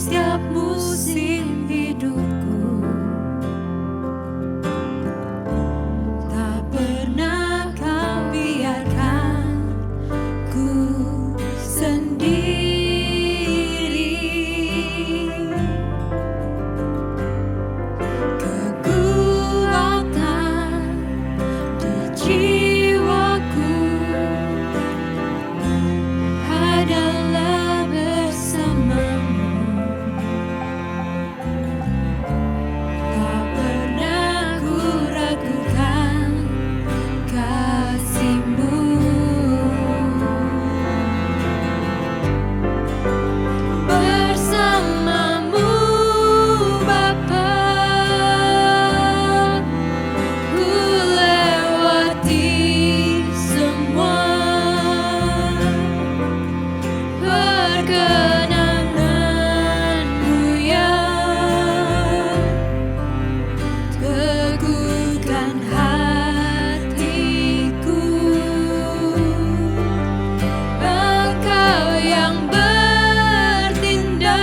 setiap musim hidupku. Tak pernah kau biarkan ku sendiri. Kekuatan di jiwaku adalah bersamamu. Tak pernah ku ragukan kasih-Mu. Bersama-Mu Bapa, ku lewati semua perkenanan-Mu yang teguhkan hatiku. Engkau yang bertindak,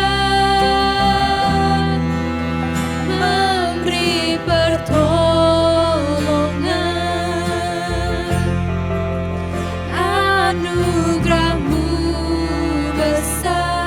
memberi pertolongan. Anugerah-Mu besar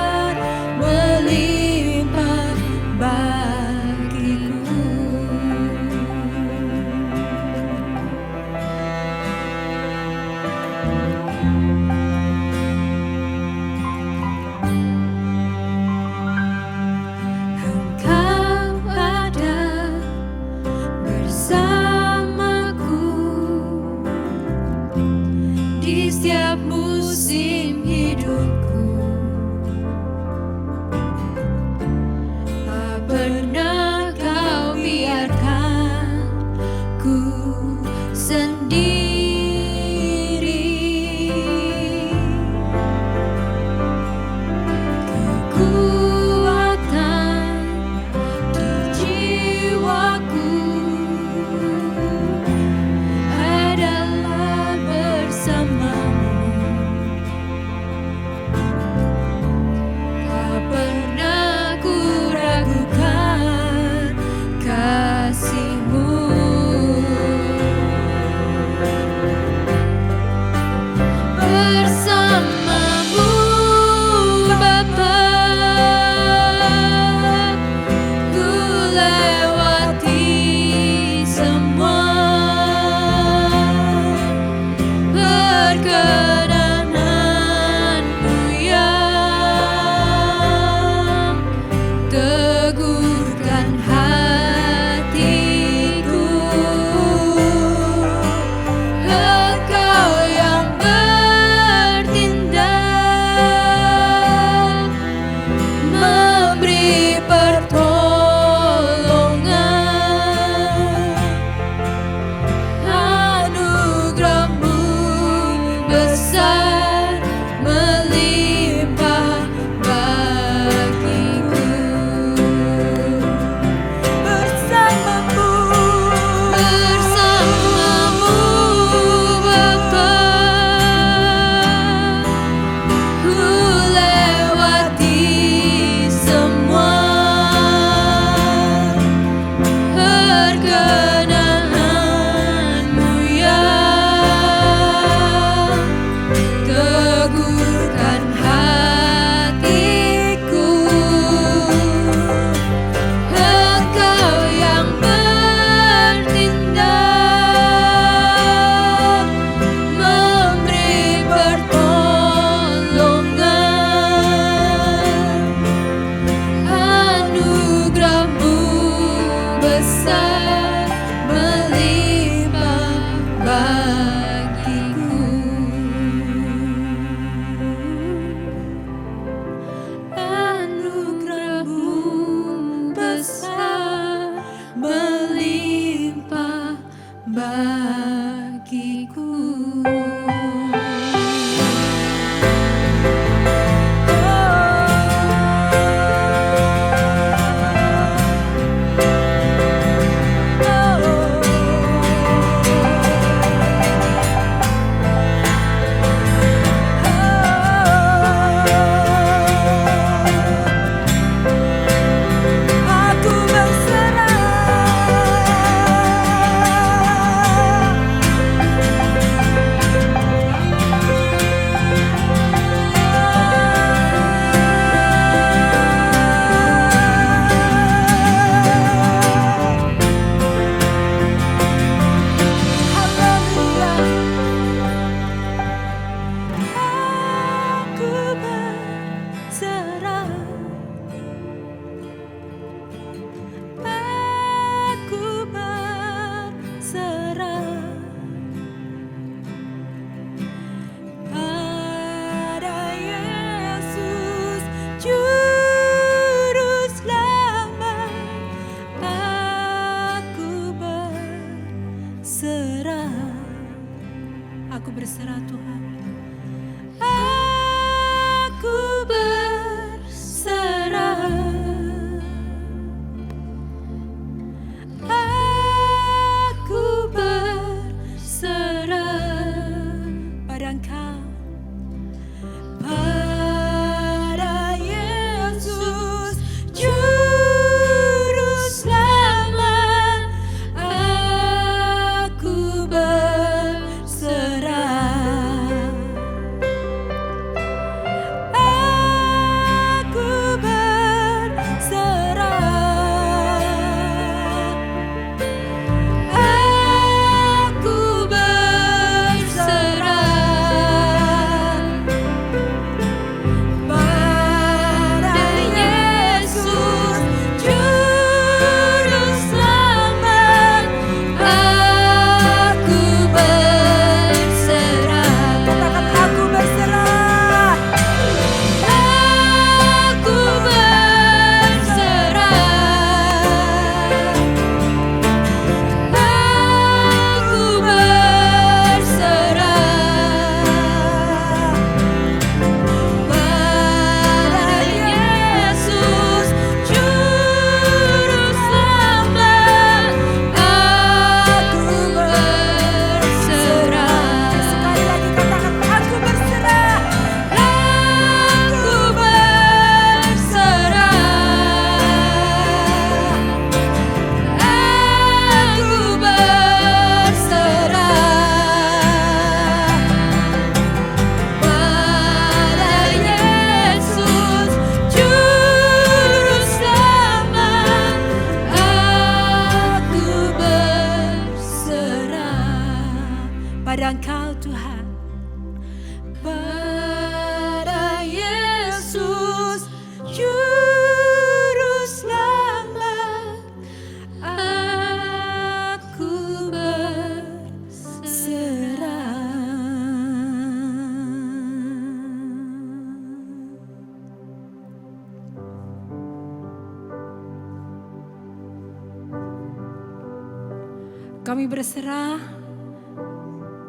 Kami berserah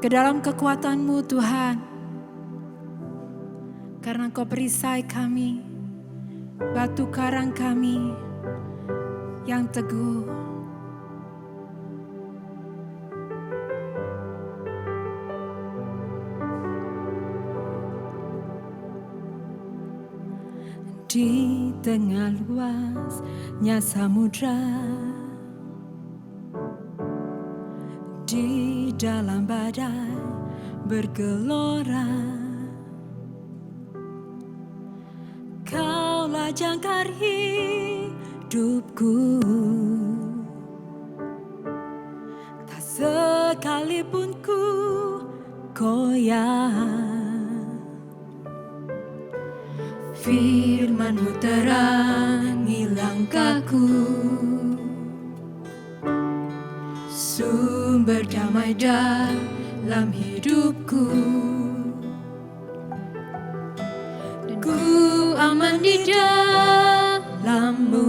ke dalam kekuatan-Mu Tuhan. Karena Engkau perisai kami, batu karang kami yang teguh. Di tengah luasnya samudra, di dalam badai bergelora, Kaulah jangkar hidupku, tak sekalipun ku goyah. Firman-Mu terangi langkahku, sumber damai dalam hidupku. Dan ku aman di dalam-Mu,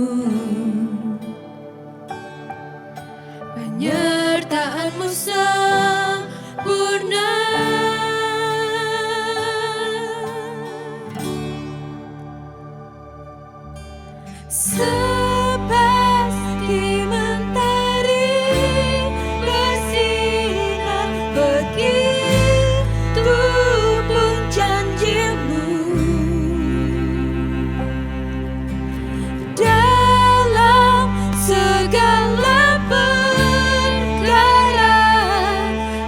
penyertaan-Mu sempurna. Seperti mentari bersinar, begitu pun janji-Mu. Dalam segala perkara,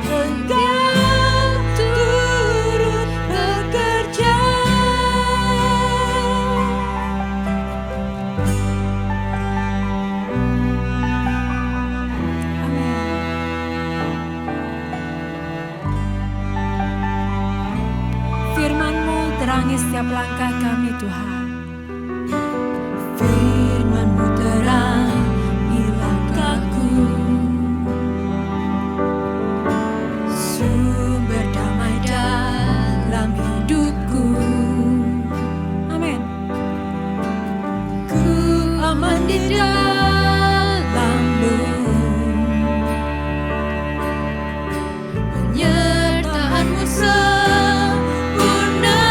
Engkau turut bekerja. Firman-Mu terangi setiap langkah kami Tuhan. Firman-Mu terangi langkahku, sumber damai dalam hidupku. Amin. Ku aman di dalam-Mu, penyertaan-Mu sempurna.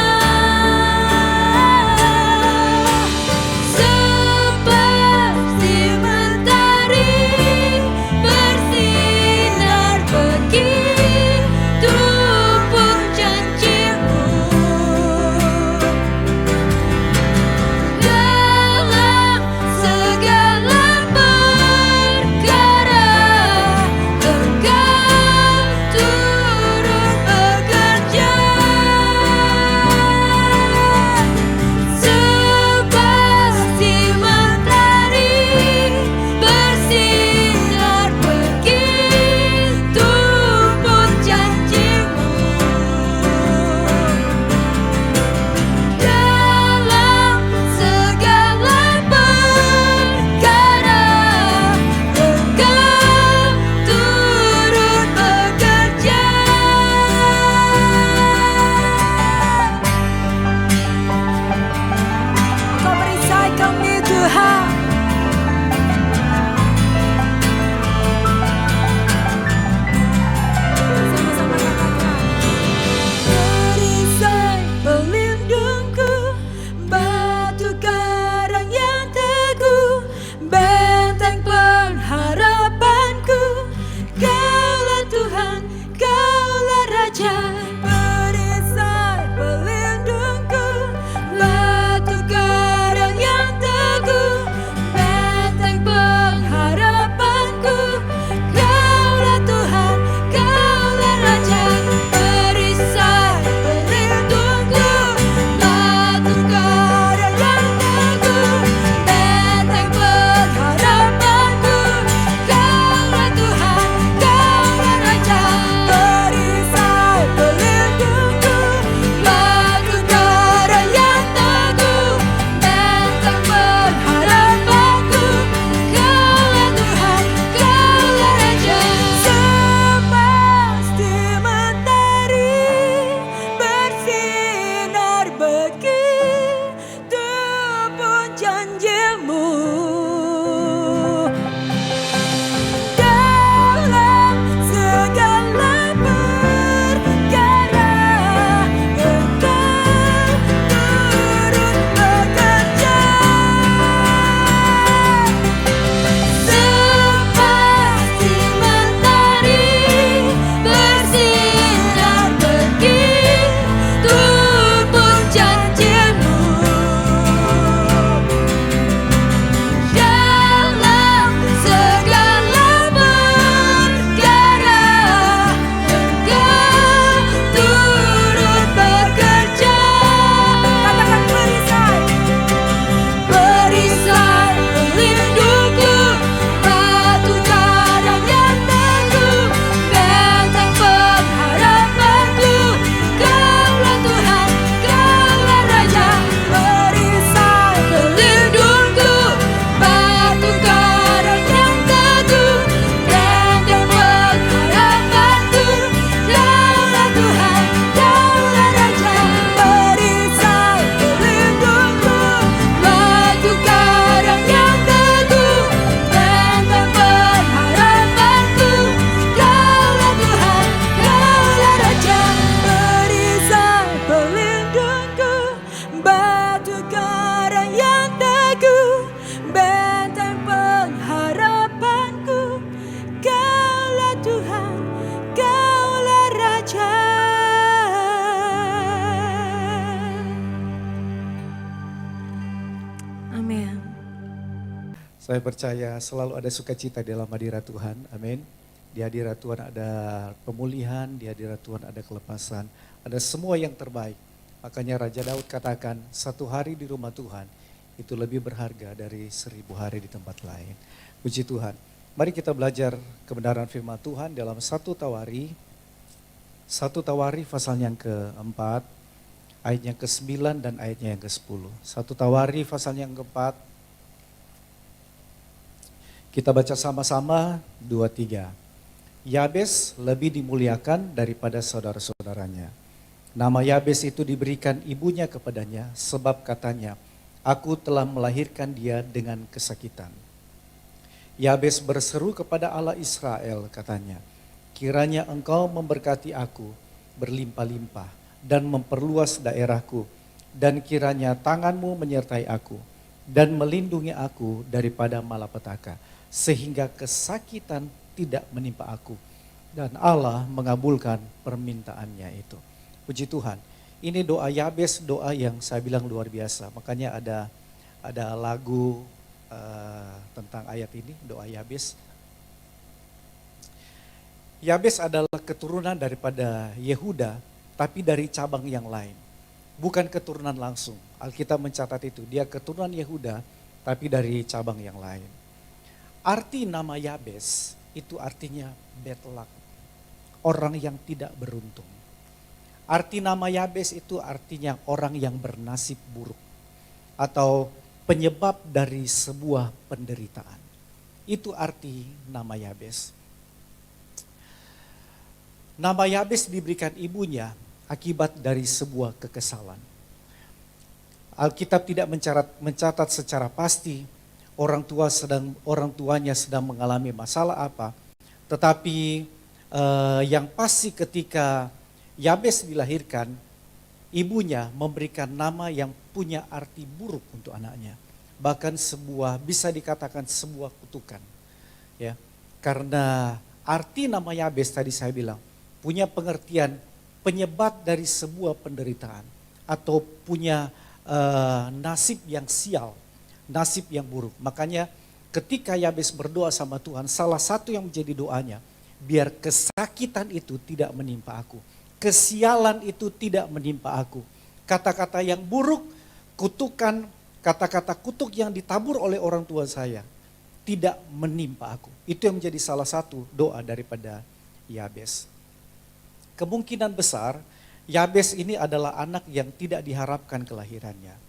negara yang teguh, benteng pengharapanku. Kaulah Tuhan, Kaulah Raja. Amin. Saya percaya selalu ada sukacita di dalam hadirat Tuhan, amin. Di hadirat Tuhan ada pemulihan, di hadirat Tuhan ada kelepasan, ada semua yang terbaik. Makanya Raja Daud katakan, 1 hari di rumah Tuhan itu lebih berharga dari 1000 hari di tempat lain. Puji Tuhan. Mari kita belajar kebenaran firman Tuhan dalam 1 Tawari pasal yang keempat, ayatnya ke-9 dan ayatnya yang ke-10. 1 Tawari pasal yang keempat, kita baca sama-sama 2-3. Yabes lebih dimuliakan daripada saudara-saudaranya. Nama Yabes itu diberikan ibunya kepadanya sebab katanya, aku telah melahirkan dia dengan kesakitan. Yabes berseru kepada Allah Israel katanya, kiranya engkau memberkati aku berlimpah-limpah dan memperluas daerahku, dan kiranya tanganmu menyertai aku dan melindungi aku daripada malapetaka, sehingga kesakitan tidak menimpa aku. Dan Allah mengabulkan permintaannya itu. Puji Tuhan. Ini doa Yabes, doa yang saya bilang luar biasa. Makanya ada lagu tentang ayat ini, doa Yabes. Yabes adalah keturunan daripada Yehuda, tapi dari cabang yang lain. Bukan keturunan langsung. Alkitab mencatat itu, dia keturunan Yehuda, tapi dari cabang yang lain. Arti nama Yabes itu artinya bad luck, orang yang tidak beruntung. Arti nama Yabes itu artinya orang yang bernasib buruk atau penyebab dari sebuah penderitaan. Itu arti nama Yabes. Nama Yabes diberikan ibunya akibat dari sebuah kekesalan. Alkitab tidak mencatat secara pasti orang tuanya sedang mengalami masalah apa, tetapi yang pasti ketika Yabes dilahirkan, ibunya memberikan nama yang punya arti buruk untuk anaknya, bahkan bisa dikatakan sebuah kutukan, ya, karena arti nama Yabes tadi saya bilang punya pengertian penyebab dari sebuah penderitaan atau punya nasib yang sial. Nasib yang buruk. Makanya ketika Yabes berdoa sama Tuhan, salah satu yang menjadi doanya, biar kesakitan itu tidak menimpa aku. Kesialan itu tidak menimpa aku. Kata-kata yang buruk, kutukan, kata-kata kutuk yang ditabur oleh orang tua saya, tidak menimpa aku. Itu yang menjadi salah satu doa daripada Yabes. Kemungkinan besar, Yabes ini adalah anak yang tidak diharapkan kelahirannya.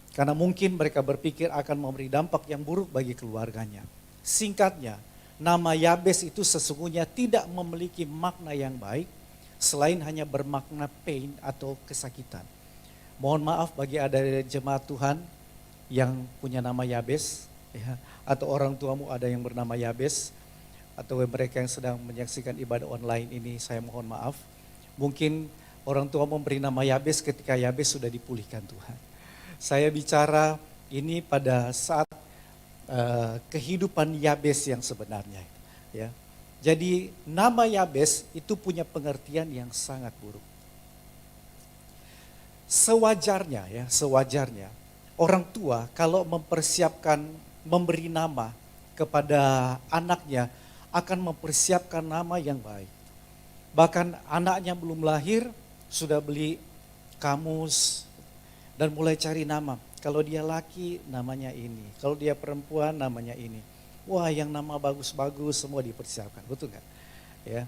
Karena mungkin mereka berpikir akan memberi dampak yang buruk bagi keluarganya. Singkatnya, nama Yabes itu sesungguhnya tidak memiliki makna yang baik selain hanya bermakna pain atau kesakitan. Mohon maaf bagi ada jemaat Tuhan yang punya nama Yabes, ya, atau orang tuamu ada yang bernama Yabes, atau mereka yang sedang menyaksikan ibadah online ini, saya mohon maaf. Mungkin orang tua memberi nama Yabes ketika Yabes sudah dipulihkan Tuhan. Saya bicara ini pada saat kehidupan Yabes yang sebenarnya, ya. Jadi nama Yabes itu punya pengertian yang sangat buruk. Sewajarnya orang tua kalau mempersiapkan memberi nama kepada anaknya akan mempersiapkan nama yang baik. Bahkan anaknya belum lahir sudah beli kamus dan mulai cari nama. Kalau dia laki namanya ini, kalau dia perempuan namanya ini. Wah, yang nama bagus-bagus semua dipersiapkan, betul nggak? Ya,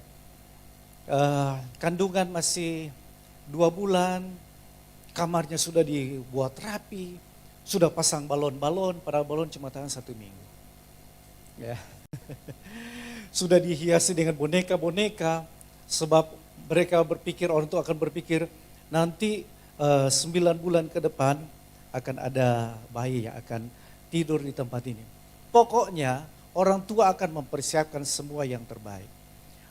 kandungan masih 2 bulan, kamarnya sudah dibuat rapi, sudah pasang balon-balon, padahal balon cuma tahan 1 minggu. Ya, sudah dihiasi dengan boneka-boneka, sebab mereka berpikir, orang tua akan berpikir nanti 9 bulan ke depan akan ada bayi yang akan tidur di tempat ini. Pokoknya orang tua akan mempersiapkan semua yang terbaik.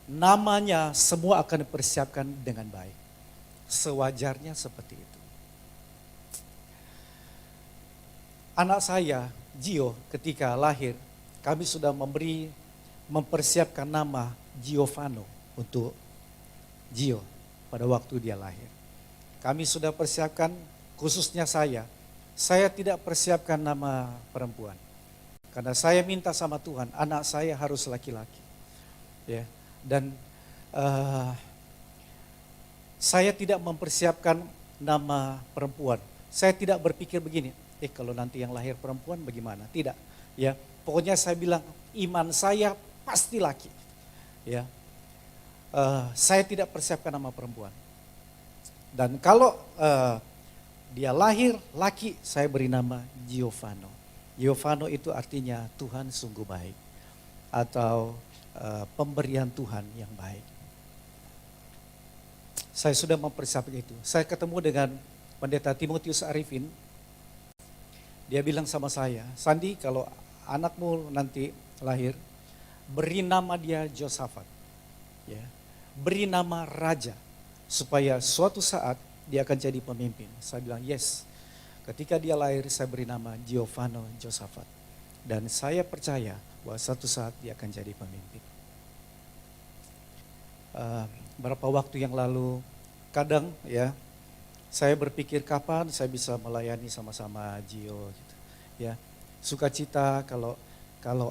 Namanya semua akan dipersiapkan dengan baik. Sewajarnya seperti itu. anak saya, Gio, ketika lahir, kami sudah mempersiapkan nama Giovanni untuk Gio pada waktu dia lahir. Kami sudah persiapkan, khususnya saya tidak persiapkan nama perempuan. Karena saya minta sama Tuhan, anak saya harus laki-laki. Ya. Dan saya tidak mempersiapkan nama perempuan. Saya tidak berpikir begini, kalau nanti yang lahir perempuan bagaimana? Tidak. Ya, pokoknya saya bilang iman saya pasti laki. Ya. Saya tidak persiapkan nama perempuan. Dan kalau dia lahir laki, saya beri nama Giovanni. Giovanni itu artinya Tuhan sungguh baik. Atau pemberian Tuhan yang baik. Saya sudah mempersiapkan itu. Saya ketemu dengan Pendeta Timotius Arifin. Dia bilang sama saya, Sandi, kalau anakmu nanti lahir, beri nama dia Josafat. Ya. Beri nama raja, supaya suatu saat dia akan jadi pemimpin. Saya bilang yes. Ketika dia lahir, saya beri nama Giovanni Josafat. Dan saya percaya bahwa suatu saat dia akan jadi pemimpin. Berapa waktu yang lalu, kadang ya, saya berpikir kapan saya bisa melayani sama-sama Gio. Gitu. Ya, sukacita kalau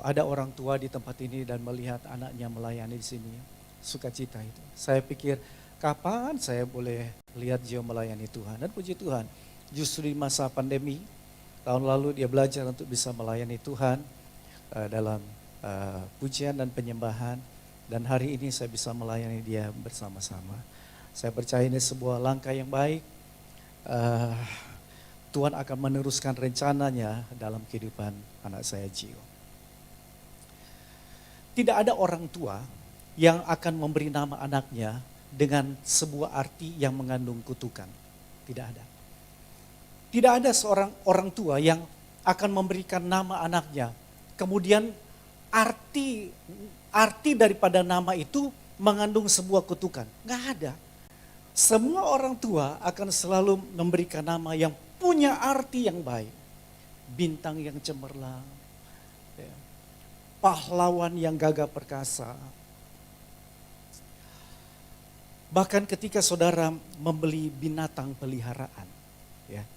ada orang tua di tempat ini dan melihat anaknya melayani di sini, sukacita itu. Saya pikir kapan saya boleh lihat Gio melayani Tuhan. Dan puji Tuhan, justru di masa pandemi, tahun lalu dia belajar untuk bisa melayani Tuhan dalam pujian dan penyembahan. Dan hari ini saya bisa melayani dia bersama-sama. Saya percaya ini sebuah langkah yang baik. Tuhan akan meneruskan rencananya dalam kehidupan anak saya Gio. Tidak ada orang tua yang akan memberi nama anaknya dengan sebuah arti yang mengandung kutukan. Tidak ada. Tidak ada seorang orang tua yang akan memberikan nama anaknya, kemudian arti daripada nama itu mengandung sebuah kutukan. Nggak ada. Semua orang tua akan selalu memberikan nama yang punya arti yang baik. Bintang yang cemerlang, ya. Pahlawan yang gagah perkasa. Bahkan ketika saudara membeli binatang peliharaan, ya.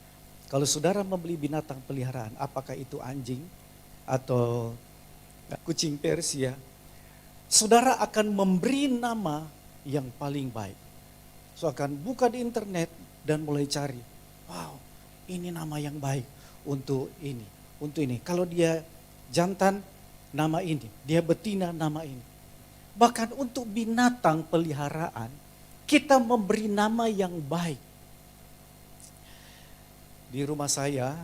Kalau saudara membeli binatang peliharaan, apakah itu anjing atau kucing Persia, saudara akan memberi nama yang paling baik. So akan buka di internet dan mulai cari, wow, ini nama yang baik untuk ini, untuk ini. Kalau dia jantan, nama ini, dia betina, nama ini. Bahkan untuk binatang peliharaan, kita memberi nama yang baik. Di rumah saya,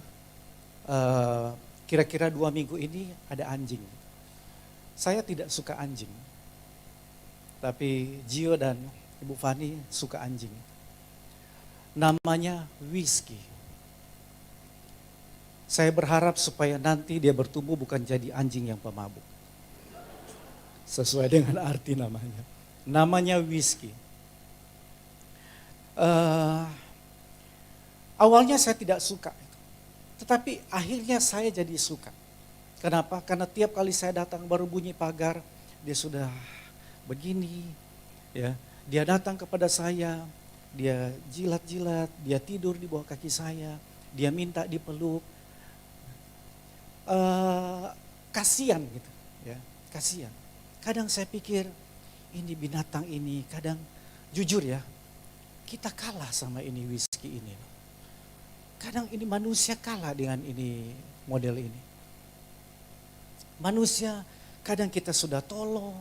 kira-kira 2 minggu ini ada anjing. Saya tidak suka anjing, tapi Gio dan Ibu Fani suka anjing. Namanya Whiskey. Saya berharap supaya nanti dia bertumbuh bukan jadi anjing yang pemabuk. Sesuai dengan arti namanya. Namanya Whiskey. Awalnya saya tidak suka, tetapi akhirnya saya jadi suka. Kenapa? Karena tiap kali saya datang baru bunyi pagar, dia sudah begini, ya. Dia datang kepada saya, dia jilat-jilat, dia tidur di bawah kaki saya, dia minta dipeluk. Kasian gitu, ya, kasian. Kadang saya pikir ini binatang ini, kadang jujur ya, kita kalah sama ini Whiskey ini. Kadang ini manusia kalah dengan ini model ini. Manusia kadang kita sudah tolong,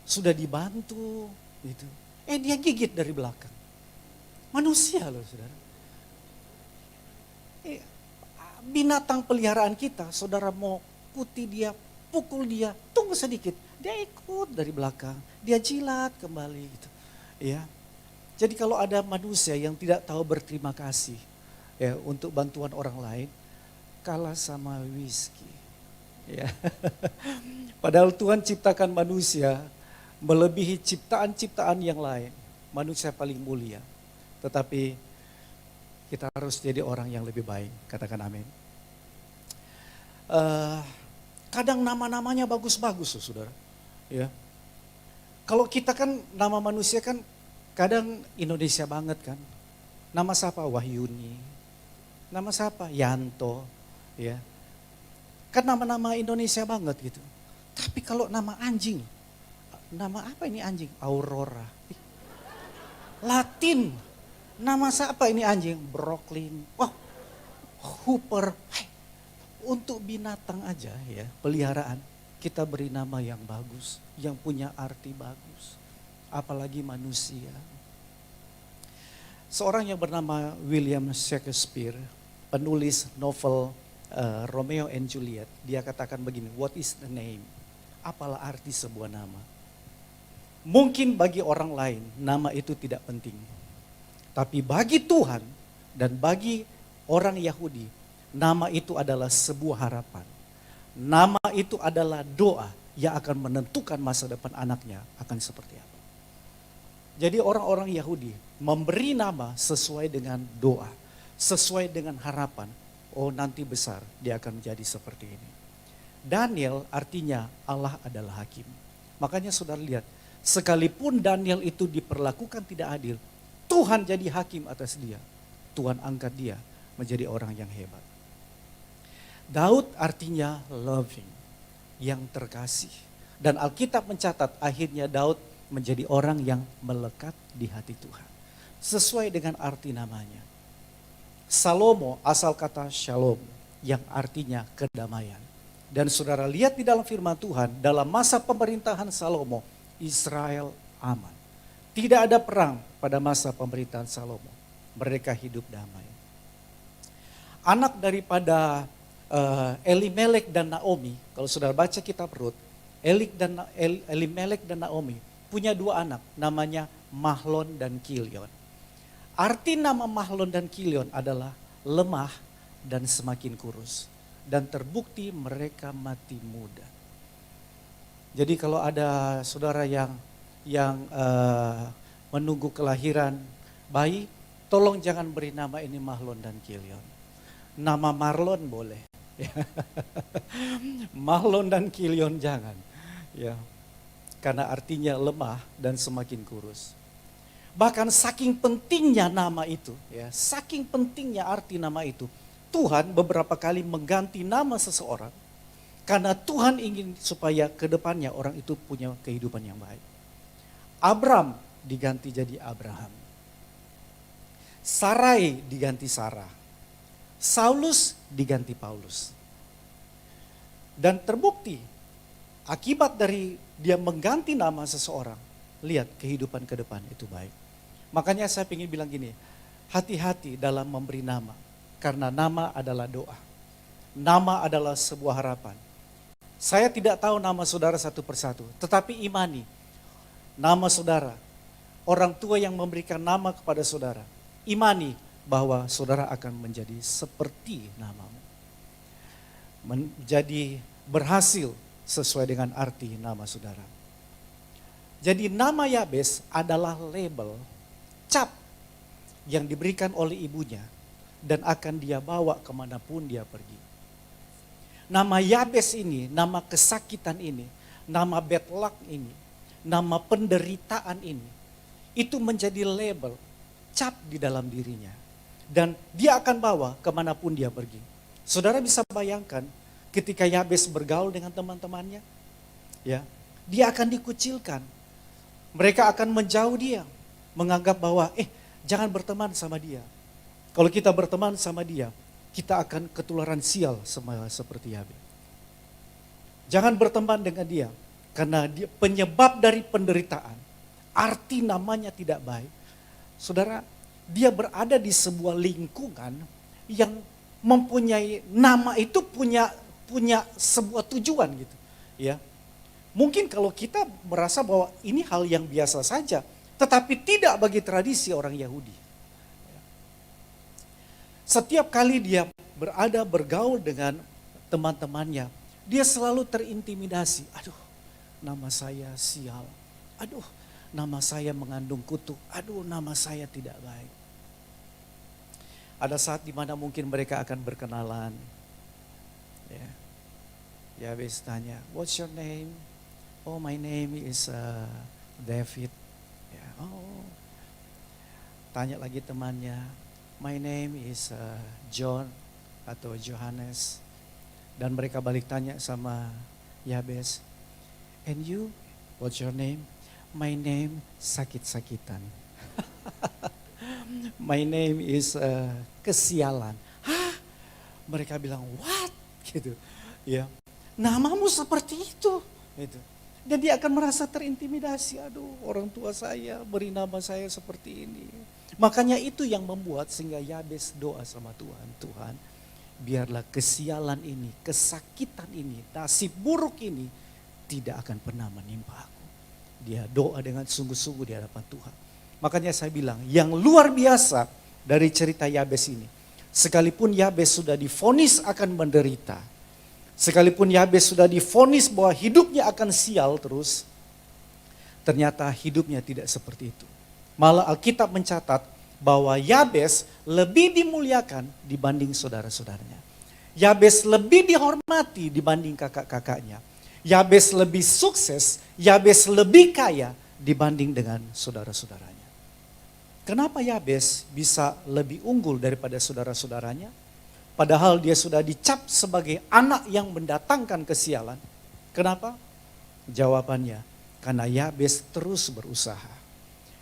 sudah dibantu gitu. Dia gigit dari belakang. Manusia loh saudara. Binatang peliharaan kita, saudara mau putih dia, pukul dia, tunggu sedikit. Dia ikut dari belakang, dia jilat kembali gitu. Ya. Jadi kalau ada manusia yang tidak tahu berterima kasih, ya, untuk bantuan orang lain, kalah sama Whiskey. Ya. Padahal Tuhan ciptakan manusia melebihi ciptaan-ciptaan yang lain. Manusia paling mulia. Tetapi kita harus jadi orang yang lebih baik. Katakan amin. eh, kadang nama-namanya bagus-bagus, saudara. Ya. Kalau kita kan nama manusia kan kadang Indonesia banget kan. Nama siapa? Wahyuni. Nama siapa? Yanto. Ya. Kan nama-nama Indonesia banget gitu. Tapi kalau nama anjing, nama apa ini anjing? Aurora. Latin. Nama siapa ini anjing? Brooklyn. Wah, Hooper. Hai, untuk binatang aja ya, peliharaan. Kita beri nama yang bagus, yang punya arti bagus. Apalagi manusia. Seorang yang bernama William Shakespeare, penulis novel Romeo and Juliet, dia katakan begini, what is the name? Apalah arti sebuah nama? Mungkin bagi orang lain nama itu tidak penting. Tapi bagi Tuhan dan bagi orang Yahudi, nama itu adalah sebuah harapan. Nama itu adalah doa yang akan menentukan masa depan anaknya akan seperti apa. Jadi orang-orang Yahudi memberi nama sesuai dengan doa, sesuai dengan harapan. Oh, nanti besar dia akan menjadi seperti ini. Daniel artinya Allah adalah hakim. Makanya saudara lihat, sekalipun Daniel itu diperlakukan tidak adil, Tuhan jadi hakim atas dia. Tuhan angkat dia menjadi orang yang hebat. Daud artinya loving, yang terkasih. Dan Alkitab mencatat akhirnya Daud menjadi orang yang melekat di hati Tuhan. Sesuai dengan arti namanya. Salomo asal kata shalom, yang artinya kedamaian. Dan saudara lihat di dalam firman Tuhan, dalam masa pemerintahan Salomo, Israel aman. Tidak ada perang pada masa pemerintahan Salomo. Mereka hidup damai. Anak daripada Elimelek dan Naomi, kalau saudara baca kitab Rut, Elimelek dan Naomi punya dua anak, namanya Mahlon dan Kilion. Arti nama Mahlon dan Kilion adalah lemah dan semakin kurus. Dan terbukti mereka mati muda. Jadi kalau ada saudara yang menunggu kelahiran bayi, tolong jangan beri nama ini Mahlon dan Kilion. Nama Marlon boleh. Mahlon dan Kilion jangan. Ya. Karena artinya lemah dan semakin kurus. Bahkan saking pentingnya nama itu, ya, saking pentingnya arti nama itu, Tuhan beberapa kali mengganti nama seseorang karena Tuhan ingin supaya ke depannya orang itu punya kehidupan yang baik. Abram diganti jadi Abraham. Sarai diganti Sarah. Saulus diganti Paulus. Dan terbukti akibat dari dia mengganti nama seseorang, lihat kehidupan ke depan itu baik. Makanya saya ingin bilang gini, hati-hati dalam memberi nama. Karena nama adalah doa. Nama adalah sebuah harapan. Saya tidak tahu nama saudara satu persatu, tetapi imani nama saudara. Orang tua yang memberikan nama kepada saudara, imani bahwa saudara akan menjadi seperti namamu. Menjadi berhasil sesuai dengan arti nama saudara. Jadi nama Yabes adalah label, cap yang diberikan oleh ibunya dan akan dia bawa kemanapun dia pergi. Nama Yabes ini, nama kesakitan ini, nama bad luck ini, nama penderitaan ini, itu menjadi label, cap di dalam dirinya. Dan dia akan bawa kemanapun dia pergi. Saudara bisa bayangkan ketika Yabes bergaul dengan teman-temannya, ya, dia akan dikucilkan. Mereka akan menjauh dia, menganggap bahwa jangan berteman sama dia. Kalau kita berteman sama dia, kita akan ketularan sial sama seperti Yabes. Jangan berteman dengan dia, karena dia penyebab dari penderitaan. Arti namanya tidak baik. Saudara, dia berada di sebuah lingkungan yang mempunyai nama itu punya sebuah tujuan gitu, ya. Mungkin kalau kita merasa bahwa ini hal yang biasa saja, tetapi tidak bagi tradisi orang Yahudi. Setiap kali dia bergaul dengan teman-temannya, dia selalu terintimidasi. Aduh, nama saya sial. Aduh, nama saya mengandung kutuk. Aduh, nama saya tidak baik. Ada saat di mana mungkin mereka akan berkenalan. Ya. Yabes tanya, "What's your name?" "Oh, my name is David." Ya, oh. Tanya lagi temannya, "My name is John atau Johannes." Dan mereka balik tanya sama Yabes, "And you, what's your name?" "My name sakit-sakitan." "My name is kesialan." Hah? Mereka bilang, "What?" Gitu. Ya. Namamu seperti itu. Gitu. Dan dia akan merasa terintimidasi. Aduh, orang tua saya beri nama saya seperti ini. Makanya itu yang membuat sehingga Yabes doa sama Tuhan. Tuhan, biarlah kesialan ini, kesakitan ini, nasib buruk ini tidak akan pernah menimpa aku. Dia doa dengan sungguh-sungguh di hadapan Tuhan. Makanya saya bilang, yang luar biasa dari cerita Yabes ini, sekalipun Yabes sudah divonis akan menderita, sekalipun Yabes sudah divonis bahwa hidupnya akan sial terus, ternyata hidupnya tidak seperti itu. Malah Alkitab mencatat bahwa Yabes lebih dimuliakan dibanding saudara-saudaranya. Yabes lebih dihormati dibanding kakak-kakaknya. Yabes lebih sukses, Yabes lebih kaya dibanding dengan saudara-saudaranya. Kenapa Yabes bisa lebih unggul daripada saudara-saudaranya? Padahal dia sudah dicap sebagai anak yang mendatangkan kesialan. Kenapa? Jawabannya, karena Yabes terus berusaha.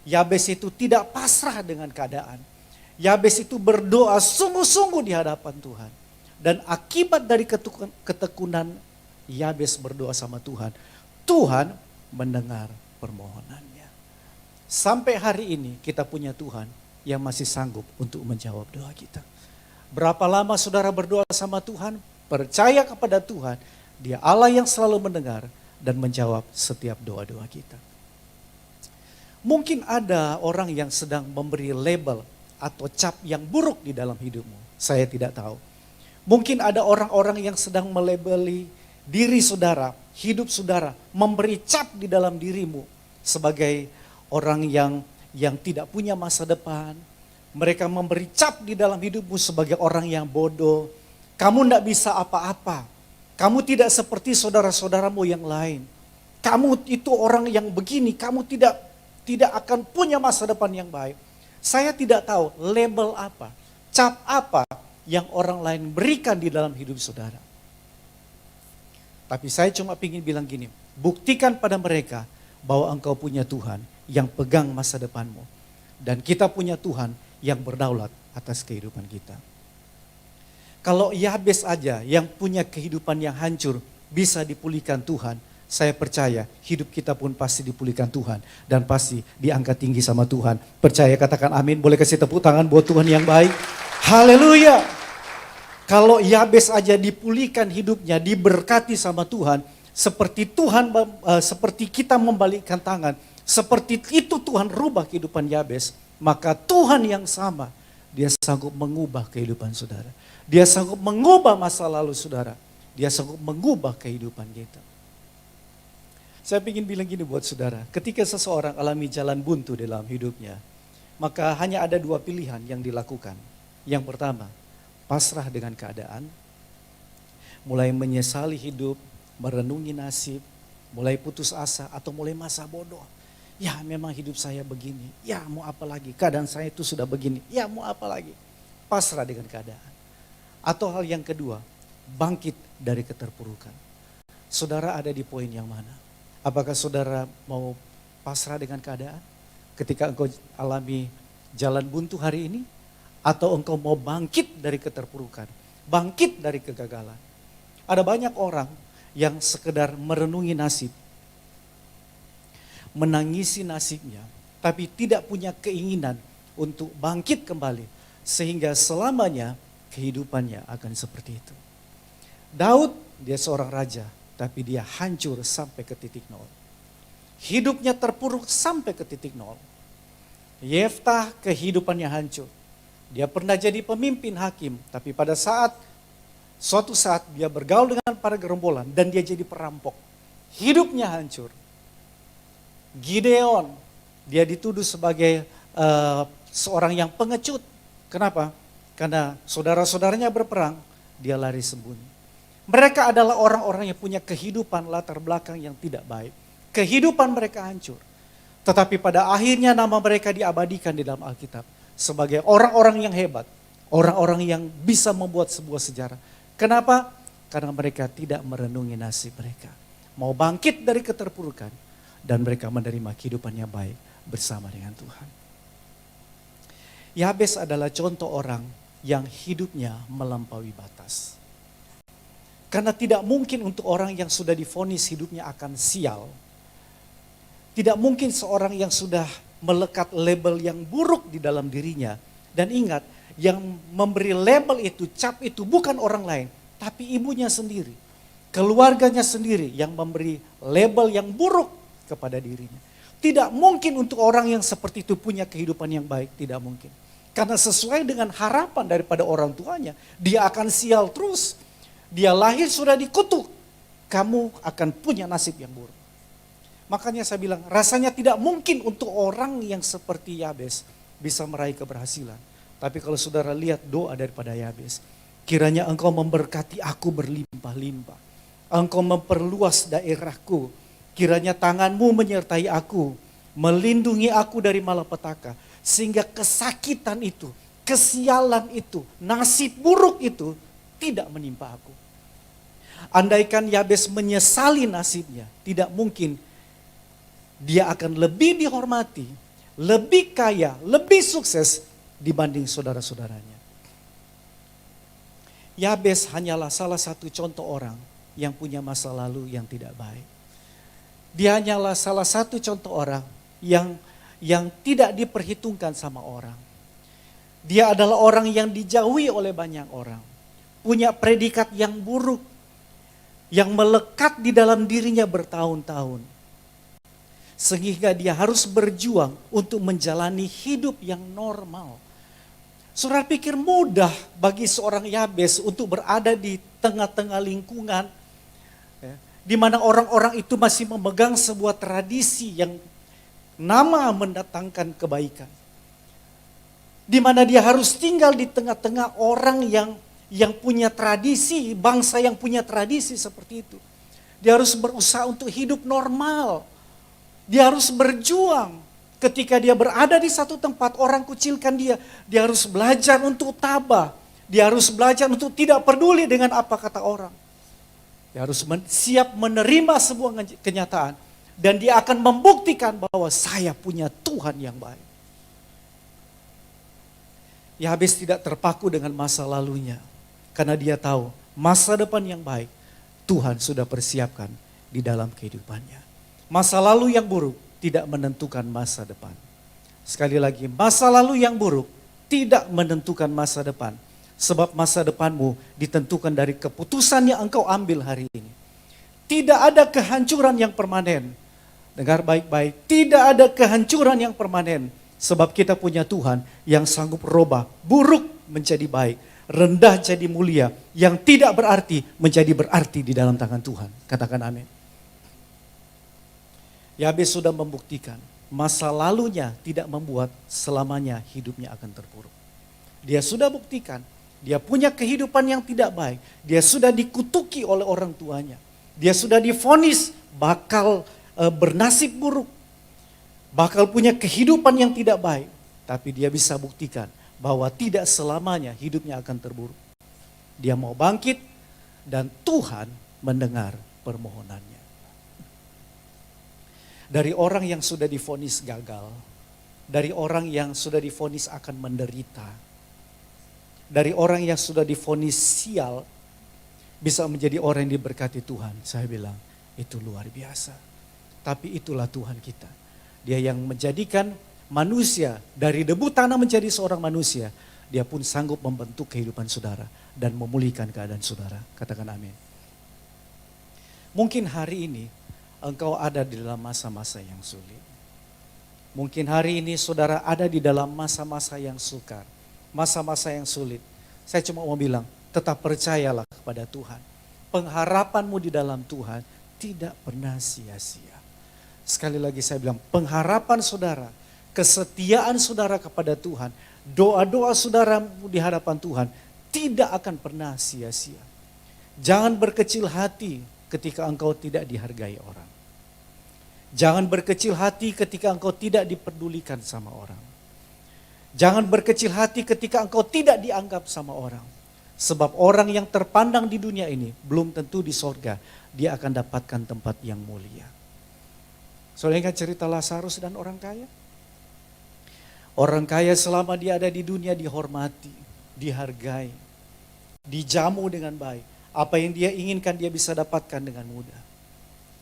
Yabes itu tidak pasrah dengan keadaan. Yabes itu berdoa sungguh-sungguh di hadapan Tuhan. Dan akibat dari ketekunan Yabes berdoa sama Tuhan, Tuhan mendengar permohonannya. Sampai hari ini kita punya Tuhan yang masih sanggup untuk menjawab doa kita. Berapa lama saudara berdoa sama Tuhan? Percaya kepada Tuhan, Dia Allah yang selalu mendengar dan menjawab setiap doa-doa kita. Mungkin ada orang yang sedang memberi label atau cap yang buruk di dalam hidupmu. Saya tidak tahu. Mungkin ada orang-orang yang sedang melabeli diri saudara, hidup saudara, memberi cap di dalam dirimu sebagai orang yang tidak punya masa depan. Mereka memberi cap di dalam hidupmu sebagai orang yang bodoh. Kamu tidak bisa apa-apa. Kamu tidak seperti saudara-saudaramu yang lain. Kamu itu orang yang begini, kamu tidak akan punya masa depan yang baik. Saya tidak tahu label apa, cap apa yang orang lain berikan di dalam hidup saudara. Tapi saya cuma ingin bilang gini, buktikan pada mereka bahwa engkau punya Tuhan yang pegang masa depanmu. Dan kita punya Tuhan yang berdaulat atas kehidupan kita. Kalau Yabes aja yang punya kehidupan yang hancur bisa dipulihkan Tuhan, saya percaya hidup kita pun pasti dipulihkan Tuhan dan pasti diangkat tinggi sama Tuhan. Percaya, katakan amin. Boleh kasih tepuk tangan buat Tuhan yang baik. Haleluya. Kalau Yabes aja dipulihkan hidupnya, diberkati sama Tuhan, seperti seperti kita membalikkan tangan, seperti itu Tuhan rubah kehidupan Yabes, maka Tuhan yang sama, Dia sanggup mengubah kehidupan saudara. Dia sanggup mengubah masa lalu saudara. Dia sanggup mengubah kehidupan kita. Saya ingin bilang gini buat saudara, ketika seseorang alami jalan buntu dalam hidupnya, maka hanya ada dua pilihan yang dilakukan. Yang pertama, pasrah dengan keadaan, mulai menyesali hidup, merenungi nasib, mulai putus asa atau mulai masa bodoh. Ya memang hidup saya begini, ya mau apa lagi, keadaan saya itu sudah begini, ya mau apa lagi. Pasrah dengan keadaan. Atau hal yang kedua, bangkit dari keterpurukan. Saudara ada di poin yang mana? Apakah saudara mau pasrah dengan keadaan ketika engkau alami jalan buntu hari ini? Atau engkau mau bangkit dari keterpurukan, bangkit dari kegagalan? Ada banyak orang yang sekedar merenungi nasib, menangisi nasibnya, tapi tidak punya keinginan untuk bangkit kembali, sehingga selamanya kehidupannya akan seperti itu. Daud, dia seorang raja, tapi dia hancur sampai ke titik nol. Hidupnya terpuruk sampai ke titik nol. Yeftah kehidupannya hancur. Dia pernah jadi pemimpin hakim, tapi pada suatu saat dia bergaul dengan para gerombolan dan dia jadi perampok. Hidupnya hancur. Gideon, dia dituduh sebagai seorang yang pengecut. Kenapa? Karena saudara-saudaranya berperang, dia lari sembunyi. Mereka adalah orang-orang yang punya kehidupan latar belakang yang tidak baik. Kehidupan mereka hancur. Tetapi pada akhirnya nama mereka diabadikan di dalam Alkitab sebagai orang-orang yang hebat. Orang-orang yang bisa membuat sebuah sejarah. Kenapa? Karena mereka tidak merenungi nasib mereka. Mau bangkit dari keterpurukan. Dan mereka menerima kehidupan yang baik bersama dengan Tuhan. Yabes adalah contoh orang yang hidupnya melampaui batas. Karena tidak mungkin untuk orang yang sudah divonis hidupnya akan sial. Tidak mungkin seorang yang sudah melekat label yang buruk di dalam dirinya. Dan ingat, yang memberi label itu, cap itu bukan orang lain, tapi ibunya sendiri. Keluarganya sendiri yang memberi label yang buruk kepada dirinya. Tidak mungkin untuk orang yang seperti itu punya kehidupan yang baik, tidak mungkin. Karena sesuai dengan harapan daripada orang tuanya, dia akan sial terus. Dia lahir sudah dikutuk, kamu akan punya nasib yang buruk. Makanya saya bilang, rasanya tidak mungkin untuk orang yang seperti Yabes bisa meraih keberhasilan. Tapi kalau saudara lihat doa daripada Yabes, kiranya engkau memberkati aku berlimpah-limpah. Engkau memperluas daerahku, kiranya tanganmu menyertai aku, melindungi aku dari malapetaka. Sehingga kesakitan itu, kesialan itu, nasib buruk itu tidak menimpa aku. Andaikan Yabes menyesali nasibnya, tidak mungkin dia akan lebih dihormati, lebih kaya, lebih sukses dibanding saudara-saudaranya. Yabes hanyalah salah satu contoh orang yang punya masa lalu yang tidak baik. Dia hanyalah salah satu contoh orang yang tidak diperhitungkan sama orang. Dia adalah orang yang dijauhi oleh banyak orang. Punya predikat yang buruk, yang melekat di dalam dirinya bertahun-tahun. Sehingga dia harus berjuang untuk menjalani hidup yang normal. Saudara pikir mudah bagi seorang Yabes untuk berada di tengah-tengah lingkungan, di mana orang-orang itu masih memegang sebuah tradisi yang nama mendatangkan kebaikan. Di mana dia harus tinggal di tengah-tengah orang yang punya tradisi, bangsa yang punya tradisi seperti itu. Dia harus berusaha untuk hidup normal. Dia harus berjuang. Ketika dia berada di satu tempat, orang kucilkan dia. Dia harus belajar untuk tabah. Dia harus belajar untuk tidak peduli dengan apa kata orang. Dia harus siap menerima sebuah kenyataan. Dan dia akan membuktikan bahwa saya punya Tuhan yang baik. Yabes tidak terpaku dengan masa lalunya. Karena dia tahu masa depan yang baik Tuhan sudah persiapkan di dalam kehidupannya. Masa lalu yang buruk tidak menentukan masa depan. Sekali lagi, masa lalu yang buruk tidak menentukan masa depan. Sebab masa depanmu ditentukan dari keputusan yang engkau ambil hari ini. Tidak ada kehancuran yang permanen. Dengar baik-baik, tidak ada kehancuran yang permanen. Sebab kita punya Tuhan yang sanggup rubah buruk menjadi baik. Rendah jadi mulia, yang tidak berarti menjadi berarti di dalam tangan Tuhan. Katakan amin. Yabes sudah membuktikan masa lalunya tidak membuat selamanya hidupnya akan terpuruk. Dia sudah buktikan, dia punya kehidupan yang tidak baik. Dia sudah dikutuki oleh orang tuanya. Dia sudah divonis bakal bernasib buruk. Bakal punya kehidupan yang tidak baik. Tapi dia bisa buktikan bahwa tidak selamanya hidupnya akan terburuk. Dia mau bangkit dan Tuhan mendengar permohonannya. Dari orang yang sudah divonis gagal, dari orang yang sudah divonis akan menderita, dari orang yang sudah divonis sial, bisa menjadi orang yang diberkati Tuhan. Saya bilang, itu luar biasa. Tapi itulah Tuhan kita. Dia yang menjadikan manusia dari debu tanah menjadi seorang manusia. Dia pun sanggup membentuk kehidupan saudara dan memulihkan keadaan saudara. Katakan amin. Mungkin hari ini engkau ada di dalam masa-masa yang sulit. Mungkin hari ini saudara ada di dalam masa-masa yang sukar. Masa-masa yang sulit. Saya cuma mau bilang, tetap percayalah kepada Tuhan. Pengharapanmu di dalam Tuhan tidak pernah sia-sia. Sekali lagi saya bilang, pengharapan saudara, kesetiaan saudara kepada Tuhan, doa-doa saudara di hadapan Tuhan tidak akan pernah sia-sia. Jangan berkecil hati ketika engkau tidak dihargai orang. Jangan berkecil hati ketika engkau tidak dipedulikan sama orang. Jangan berkecil hati ketika engkau tidak dianggap sama orang. Sebab orang yang terpandang di dunia ini belum tentu di sorga dia akan dapatkan tempat yang mulia. Saudara ingat cerita Lazarus dan orang kaya? Orang kaya selama dia ada di dunia dihormati, dihargai, dijamu dengan baik. Apa yang dia inginkan dia bisa dapatkan dengan mudah.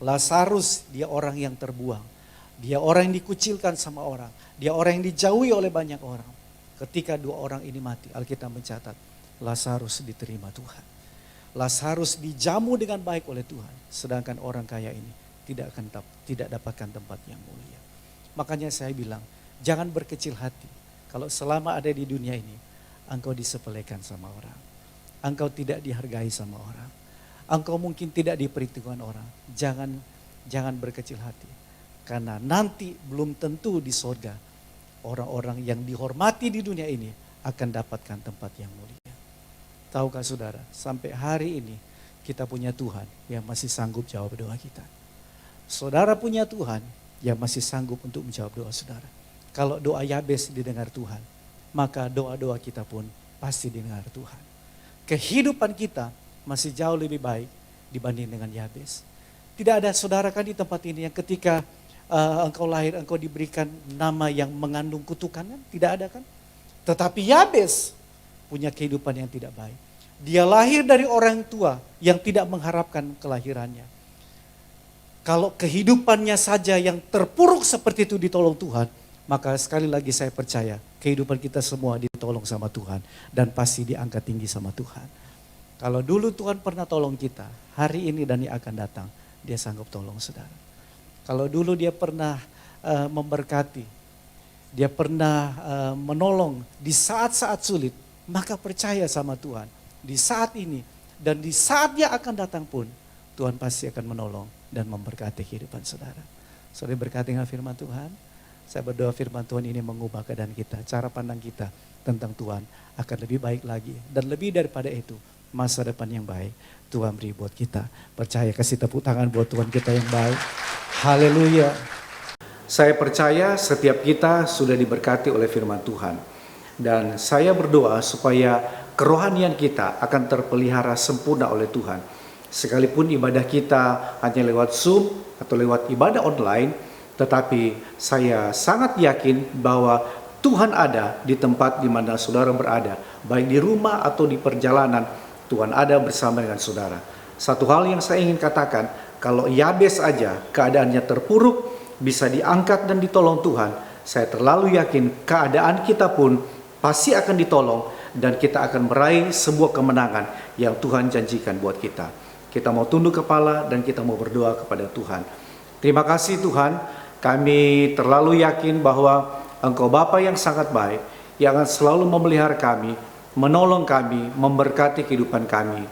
Lazarus dia orang yang terbuang. Dia orang yang dikucilkan sama orang. Dia orang yang dijauhi oleh banyak orang. Ketika dua orang ini mati, Alkitab mencatat Lazarus diterima Tuhan. Lazarus dijamu dengan baik oleh Tuhan. Sedangkan orang kaya ini tidak dapatkan tempat yang mulia. Makanya saya bilang, jangan berkecil hati. Kalau selama ada di dunia ini, engkau disepelekan sama orang. Engkau tidak dihargai sama orang. Engkau mungkin tidak diperhitungkan orang. Jangan berkecil hati. Karena nanti belum tentu di surga orang-orang yang dihormati di dunia ini akan dapatkan tempat yang mulia. Tahukah saudara, sampai hari ini kita punya Tuhan yang masih sanggup jawab doa kita. Saudara punya Tuhan yang masih sanggup untuk menjawab doa saudara. Kalau doa Yabes didengar Tuhan, maka doa-doa kita pun pasti didengar Tuhan. Kehidupan kita masih jauh lebih baik dibanding dengan Yabes. Tidak ada saudara kan di tempat ini yang ketika engkau lahir, engkau diberikan nama yang mengandung kutukan kan? Tidak ada kan? Tetapi Yabes punya kehidupan yang tidak baik. Dia lahir dari orang tua yang tidak mengharapkan kelahirannya. Kalau kehidupannya saja yang terpuruk seperti itu ditolong Tuhan, maka sekali lagi saya percaya kehidupan kita semua ditolong sama Tuhan dan pasti diangkat tinggi sama Tuhan. Kalau dulu Tuhan pernah tolong kita, hari ini dan yang akan datang, dia sanggup tolong saudara. Kalau dulu dia pernah memberkati, dia pernah menolong di saat-saat sulit, maka percaya sama Tuhan. Di saat ini dan di saat yang akan datang pun, Tuhan pasti akan menolong dan memberkati kehidupan saudara. Saudara berkati dengan firman Tuhan. Saya berdoa firman Tuhan ini mengubah keadaan kita, cara pandang kita tentang Tuhan akan lebih baik lagi. Dan lebih daripada itu, masa depan yang baik Tuhan beri buat kita. Percaya, kasih tepuk tangan buat Tuhan kita yang baik. Haleluya. Saya percaya setiap kita sudah diberkati oleh firman Tuhan. Dan saya berdoa supaya kerohanian kita akan terpelihara sempurna oleh Tuhan. Sekalipun ibadah kita hanya lewat Zoom atau lewat ibadah online, tetapi saya sangat yakin bahwa Tuhan ada di tempat di mana saudara berada. Baik di rumah atau di perjalanan, Tuhan ada bersama dengan saudara. Satu hal yang saya ingin katakan, kalau Yabes aja keadaannya terpuruk, bisa diangkat dan ditolong Tuhan. Saya terlalu yakin keadaan kita pun pasti akan ditolong dan kita akan meraih sebuah kemenangan yang Tuhan janjikan buat kita. Kita mau tunduk kepala dan kita mau berdoa kepada Tuhan. Terima kasih Tuhan, kami terlalu yakin bahwa Engkau Bapa yang sangat baik, yang akan selalu memelihara kami, menolong kami, memberkati kehidupan kami.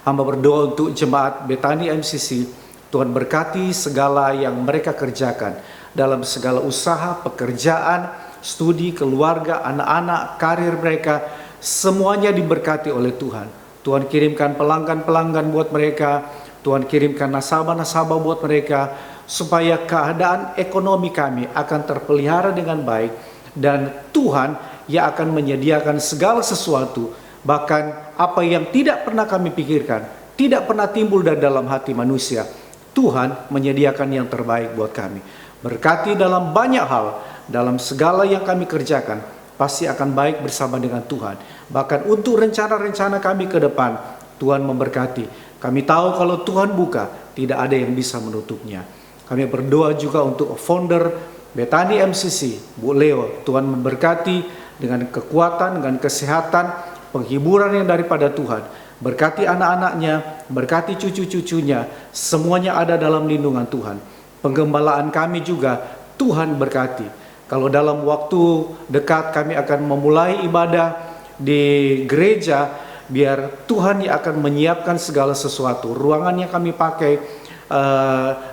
Hamba berdoa untuk jemaat Bethany MCC, Tuhan berkati segala yang mereka kerjakan dalam segala usaha, pekerjaan, studi, keluarga, anak-anak, karir mereka, semuanya diberkati oleh Tuhan. Tuhan kirimkan pelanggan-pelanggan buat mereka, Tuhan kirimkan nasabah-nasabah buat mereka, supaya keadaan ekonomi kami akan terpelihara dengan baik, dan Tuhan yang akan menyediakan segala sesuatu, bahkan apa yang tidak pernah kami pikirkan, tidak pernah timbul dari dalam hati manusia, Tuhan menyediakan yang terbaik buat kami. Berkati dalam banyak hal, dalam segala yang kami kerjakan, pasti akan baik bersama dengan Tuhan. Bahkan untuk rencana-rencana kami ke depan, Tuhan memberkati. Kami tahu kalau Tuhan buka, tidak ada yang bisa menutupnya. Kami berdoa juga untuk founder Bethany MCC, Bu Leo. Tuhan memberkati dengan kekuatan, dengan kesehatan, penghiburan yang daripada Tuhan. Berkati anak-anaknya, berkati cucu-cucunya, semuanya ada dalam lindungan Tuhan. Penggembalaan kami juga Tuhan berkati. Kalau dalam waktu dekat kami akan memulai ibadah di gereja, biar Tuhan yang akan menyiapkan segala sesuatu, ruangan yang kami pakai,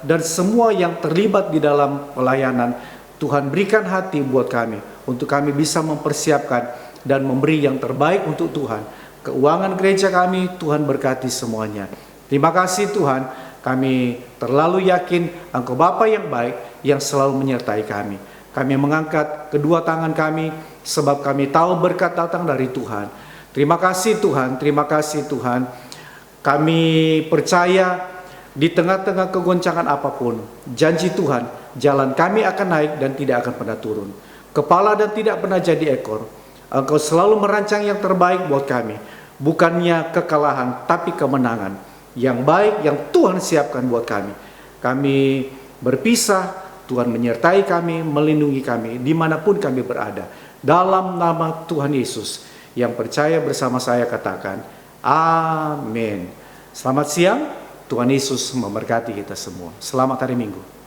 dan semua yang terlibat di dalam pelayanan. Tuhan berikan hati buat kami, untuk kami bisa mempersiapkan dan memberi yang terbaik untuk Tuhan. keuangan gereja kami, Tuhan berkati semuanya. Terima kasih Tuhan, kami terlalu yakin Engkau Bapa yang baik yang selalu menyertai kami. Kami mengangkat kedua tangan kami sebab kami tahu berkat datang dari Tuhan. Terima kasih Tuhan, terima kasih Tuhan. Kami percaya di tengah-tengah kegoncangan apapun, janji Tuhan, jalan kami akan naik dan tidak akan pernah turun. Kepala dan tidak pernah jadi ekor. Engkau selalu merancang yang terbaik buat kami. Bukannya kekalahan, tapi kemenangan. Yang baik yang Tuhan siapkan buat kami. Kami berpisah, Tuhan menyertai kami, melindungi kami, dimanapun kami berada. Dalam nama Tuhan Yesus, yang percaya bersama saya katakan, amin. Selamat siang, Tuhan Yesus memberkati kita semua. Selamat hari Minggu.